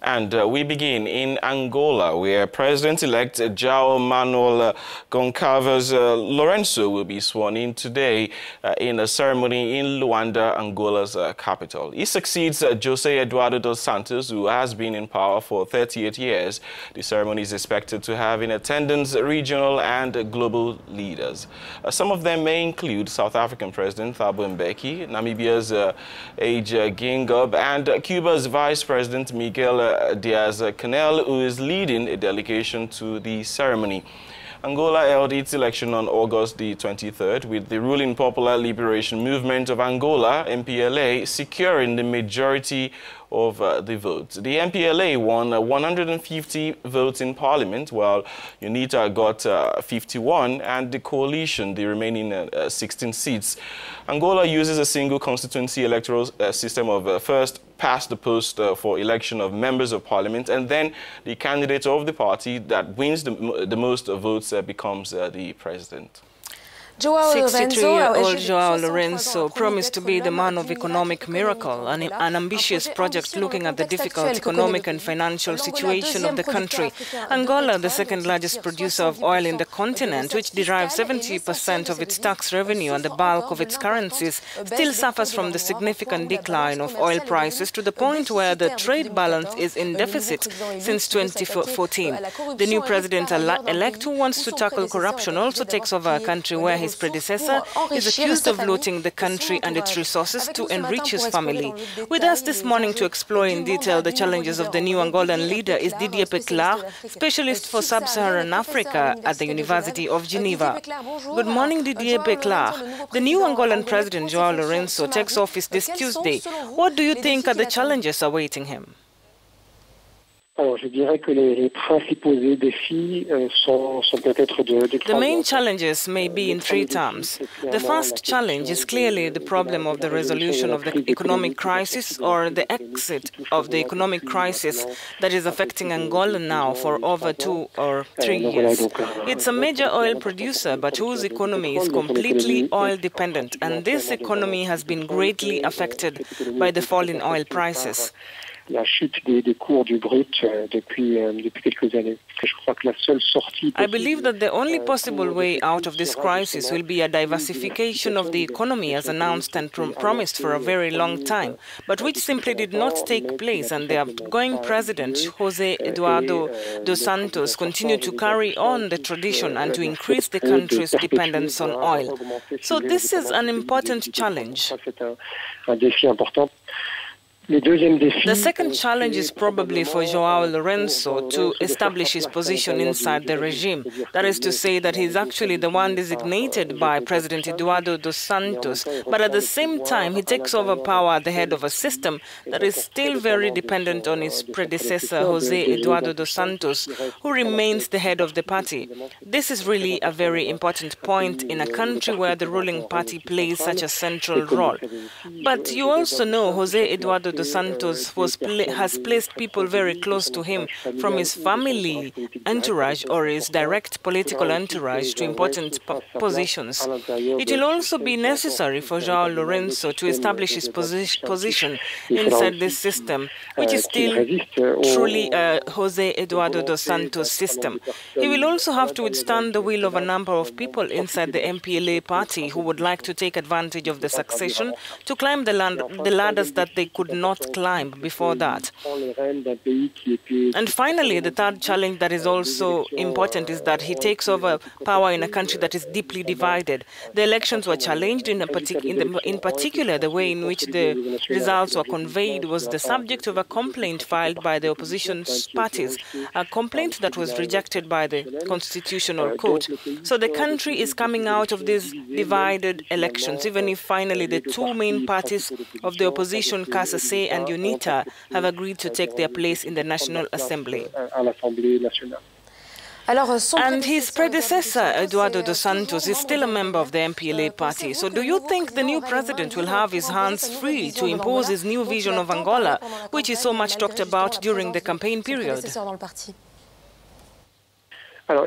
And we begin in Angola, where President-elect João Manuel Gonçalves Lourenço will be sworn in today in a ceremony in Luanda, Angola's capital. He succeeds José Eduardo dos Santos, who has been in power for 38 years. The ceremony is expected to have in attendance regional and global leaders. Some of them may include South African President Thabo Mbeki, Namibia's Hage Geingob, and Cuba's Vice President Miguel Diaz-Canel, who is leading a delegation to the ceremony. Angola held its election on August the 23rd, with the ruling Popular Liberation Movement of Angola, MPLA, securing the majority of the votes. The MPLA won 150 votes in parliament, while UNITA got 51, and the coalition the remaining 16 seats. Angola uses a single constituency electoral system of first past the post for election of members of parliament, and then the candidate of the party that wins the most votes becomes the president. 63-year-old Joao Lorenco promised to be the man of economic miracle, an ambitious project looking at the difficult economic and financial situation of the country. Angola, the second largest producer of oil in the continent, which derives 70% of its tax revenue and the bulk of its currencies, still suffers from the significant decline of oil prices to the point where the trade balance is in deficit since 2014. The new president-elect, who wants to tackle corruption, also takes over a country where his predecessor is accused of looting the country and its resources to enrich his family. With us this morning to explore in detail the challenges of the new Angolan leader is Didier Peclar, specialist for sub-Saharan Africa at the University of Geneva. Good morning, Didier Peclar. The new Angolan president, Joao Lorenco, takes office this Tuesday. What do you think are the challenges awaiting him? The main challenges may be in three terms. The first challenge is clearly the problem of the resolution of the economic crisis, or the exit of the economic crisis that is affecting Angola now for over 2 or 3 years. It's a major oil producer, but whose economy is completely oil dependent, and this economy has been greatly affected by the fall in oil prices. I believe that the only possible way out of this crisis will be a diversification of the economy as announced and promised for a very long time, but which simply did not take place, and the outgoing president, José Eduardo dos Santos, continued to carry on the tradition and to increase the country's dependence on oil. So this is an important challenge. The second challenge is probably for Joao Lorenco to establish his position inside the regime. That is to say that he is actually the one designated by President Eduardo dos Santos, but at the same time he takes over power at the head of a system that is still very dependent on his predecessor, José Eduardo dos Santos, who remains the head of the party. This is really a very important point in a country where the ruling party plays such a central role. But you also know José Eduardo dos Santos has placed people very close to him, from his family entourage or his direct political entourage to important positions. It will also be necessary for Joao Lorenco to establish his position inside this system, which is still truly a José Eduardo dos Santos system. He will also have to withstand the will of a number of people inside the MPLA party who would like to take advantage of the succession to climb the ladders that they could not climb before that. And finally, the third challenge that is also important is that he takes over power in a country that is deeply divided. The elections were challenged, in particular the way in which the results were conveyed was the subject of a complaint filed by the opposition parties, a complaint that was rejected by the Constitutional Court. So the country is coming out of these divided elections, even if finally the two main parties of the opposition, CASAC and UNITA, have agreed to take their place in the National Assembly. And his predecessor, Eduardo dos Santos, is still a member of the MPLA party. So do you think the new president will have his hands free to impose his new vision of Angola, which is so much talked about during the campaign period?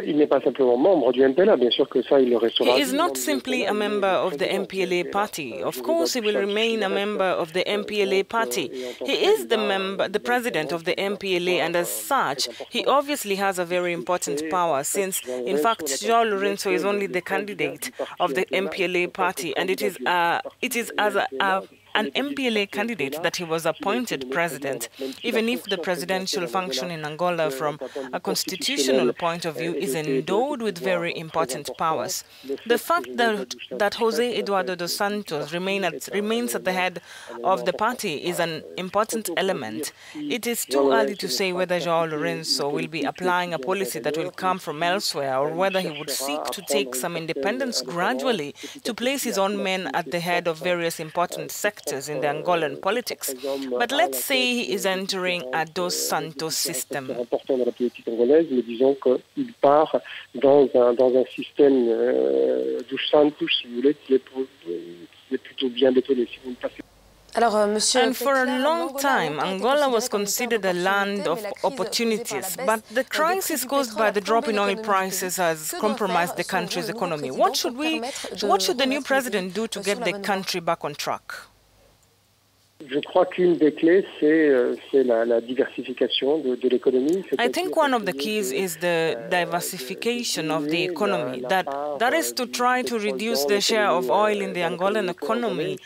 Il n'est pas simplement membre du MPLA, bien sûr que ça, il le restera. He is not simply a member of the MPLA party. Of course, he will remain a member of the MPLA party. He is the president of the MPLA, and as such, he obviously has a very important power, since, in fact, Joao Lorenco is only the candidate of the MPLA party, and it is as an MPLA candidate that he was appointed president, even if the presidential function in Angola from a constitutional point of view is endowed with very important powers. The fact that José Eduardo dos Santos remains at the head of the party is an important element. It is too early to say whether Joao Lorenco will be applying a policy that will come from elsewhere, or whether he would seek to take some independence gradually to place his own men at the head of various important sectors in the Angolan politics. But let's say he is entering a Dos Santos system. And for a long time, Angola was considered a land of opportunities, but the crisis caused by the drop in oil prices has compromised the country's economy. What should the new president do to get the country back on track? I think one of the keys is the diversification of the economy. That is to try to reduce the share of oil in the Angolan economy,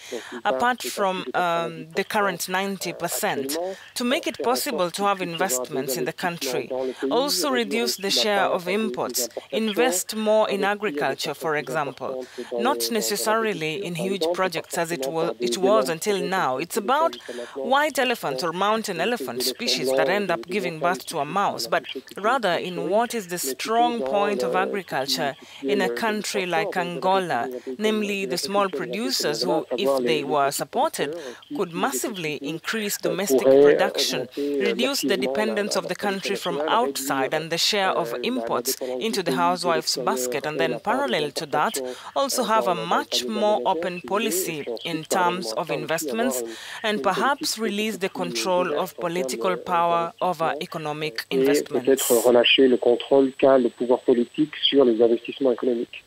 apart from the current 90%, to make it possible to have investments in the country. Also reduce the share of imports. Invest more in agriculture, for example. Not necessarily in huge projects as it was until now. It's about white elephant or mountain elephant species that end up giving birth to a mouse, but rather in what is the strong point of agriculture in a country like Angola, namely the small producers who, if they were supported, could massively increase domestic production, reduce the dependence of the country from outside and the share of imports into the housewife's basket, and then parallel to that, also have a much more open policy in terms of investments, and perhaps release the control of political power over economic investments. Peut-être relâcher le contrôle qu'a le pouvoir politique sur les investissements économiques.